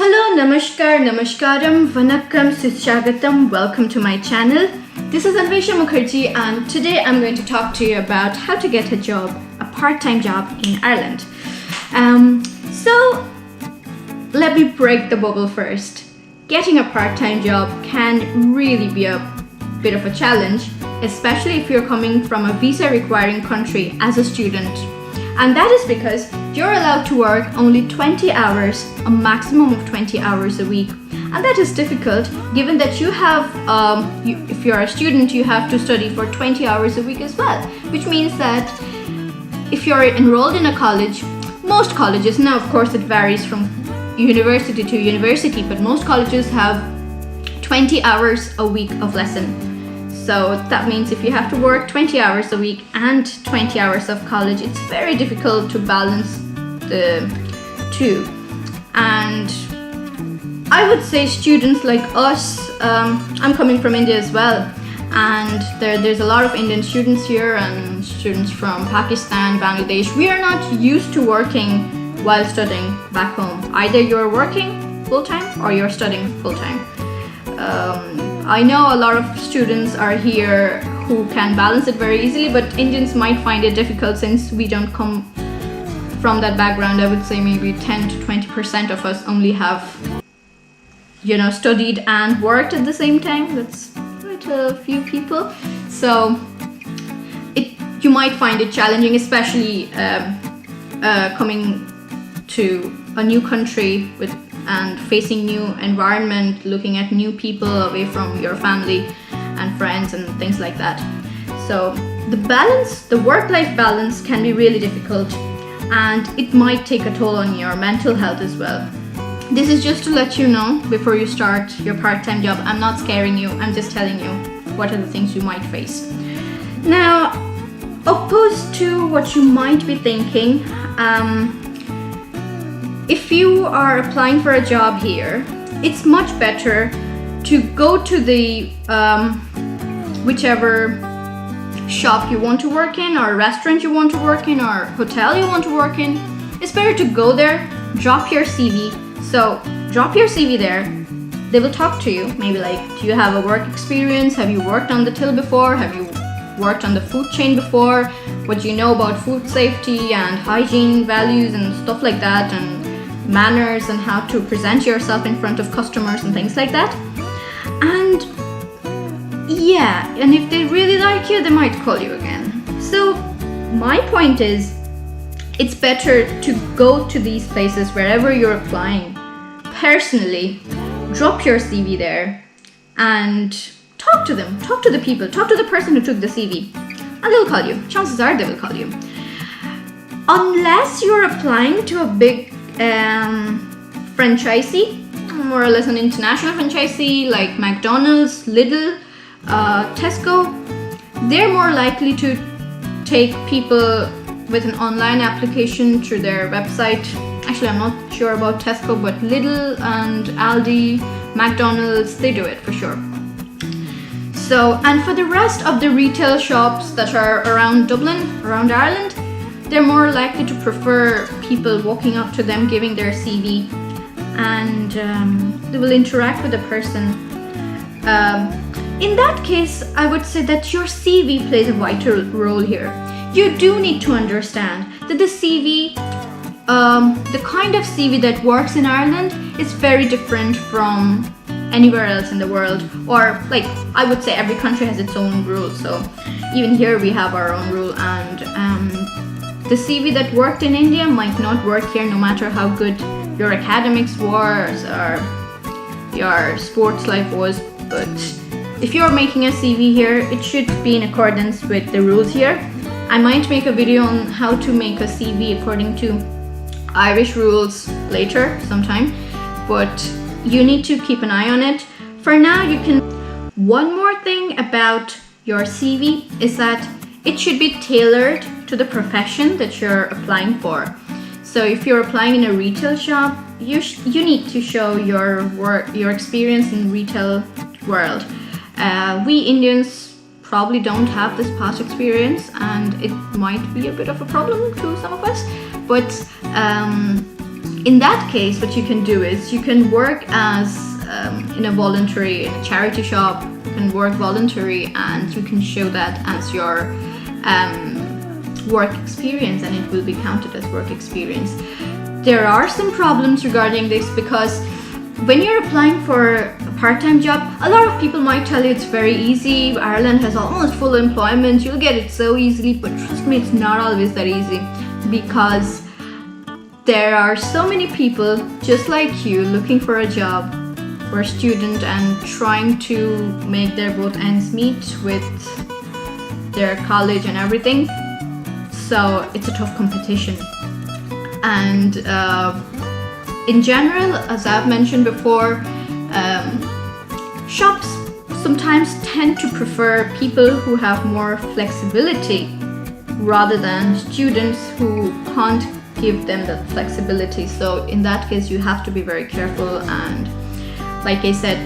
Hello, namaskar, namaskaram, vanakkam, sushagatam. Welcome to my channel. This is Anvesha Mukherjee, and today I'm going to talk to you about how to get a job, a part-time job in Ireland. So let me break the bubble first. Getting a part-time job can really be a bit of a challenge, especially if you're coming from a visa-requiring country as a student. And that is because you're allowed to work only 20 hours, a maximum of 20 hours a week. And that is difficult given that you have, if you're a student, you have to study for 20 hours a week as well. Which means that if you're enrolled in a college, most colleges, now of course it varies from university to university, but most colleges have 20 hours a week of lesson. So that means if you have to work 20 hours a week and 20 hours of college, it's very difficult to balance the two. And I would say students like us, I'm coming from India as well, and there's a lot of Indian students here and students from Pakistan, Bangladesh. We are not used to working while studying back home. Either you're working full-time or you're studying full-time. I know a lot of students are here who can balance it very easily, but Indians might find it difficult since we don't come from that background. I would say maybe 10 to 20% of us only have, studied and worked at the same time. That's quite a few people. So you might find it challenging, especially coming to a new country and facing new environment, looking at new people away from your family and friends and things like that. So the work-life balance can be really difficult, and it might take a toll on your mental health as well. This is just to let you know before you start your part-time job. I'm not scaring you, I'm just telling you what are the things you might face. Now, opposed to what you might be thinking, if you are applying for a job here, it's much better to go to the whichever shop you want to work in, or restaurant you want to work in, or hotel you want to work in. It's better to go there, drop your CV. So drop your CV there. They will talk to you, maybe like, do you have a work experience? Have you worked on the till before? Have you worked on the food chain before? What do you know about food safety and hygiene values and stuff like that, and manners and how to present yourself in front of customers and things like that. And if they really like you, they might call you again. So my point is, it's better to go to these places wherever you're applying. Personally, drop your CV there and talk to them, talk to the people, talk to the person who took the CV, and they'll call you. Chances are they will call you. Unless you're applying to a big franchisee, more or less an international franchisee like McDonald's, Lidl, Tesco, they're more likely to take people with an online application through their website. Actually, I'm not sure about Tesco, but Lidl and Aldi, McDonald's, they do it for sure. So, and for the rest of the retail shops that are around Dublin, around Ireland, they're more likely to prefer people walking up to them, giving their CV, and they will interact with the person. In that case, I would say that your CV plays a vital role here. You do need to understand that the CV, the kind of CV that works in Ireland is very different from anywhere else in the world, or like I would say every country has its own rules. So even here we have our own rule, and the CV that worked in India might not work here, no matter how good your academics was or your sports life was. But if you're making a CV here, it should be in accordance with the rules here. I might make a video on how to make a CV according to Irish rules later sometime, but you need to keep an eye on it. For now, you can. One more thing about your CV is that it should be tailored to the profession that you're applying for. So if you're applying in a retail shop, you need to show your work, your experience in retail world. We Indians probably don't have this past experience, and it might be a bit of a problem to some of us. But in that case, what you can do is you can work as in a charity shop. You can work voluntary, and you can show that as your work experience, and it will be counted as work experience. There are some problems regarding this, because when you're applying for a part-time job, a lot of people might tell you it's very easy. Ireland has almost full employment, you'll get it so easily, but trust me, it's not always that easy, because there are so many people just like you looking for a job, or a student, and trying to make their both ends meet with their college and everything. So it's a tough competition. And in general, as I've mentioned before, shops sometimes tend to prefer people who have more flexibility rather than students who can't give them that flexibility. So in that case, you have to be very careful, and like I said,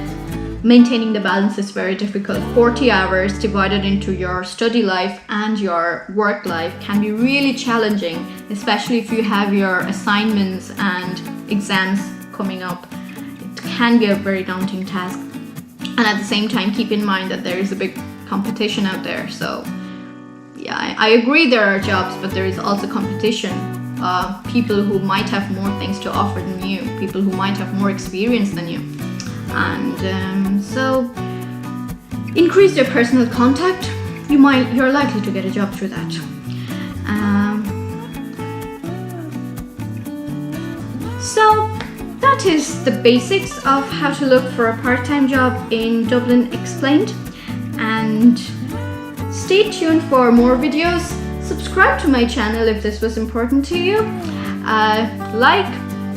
maintaining the balance is very difficult. 40 hours divided into your study life and your work life can be really challenging, especially if you have your assignments and exams coming up. It can be a very daunting task. And at the same time, keep in mind that there is a big competition out there. So yeah, I agree there are jobs, but there is also competition. People who might have more things to offer than you, people who might have more experience than you. And so increase your personal contact. You're likely to get a job through that. So that is the basics of how to look for a part-time job in Dublin explained. And stay tuned for more videos. Subscribe to my channel if this was important to you.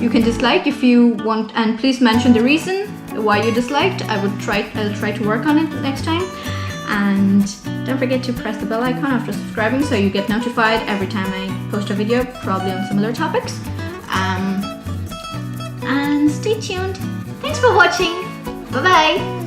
You can dislike if you want, and please mention the reason why you disliked. I'll try to work on it next time. And don't forget to press the bell icon after subscribing so you get notified every time I post a video, probably on similar topics. And stay tuned. Thanks for watching. Bye bye.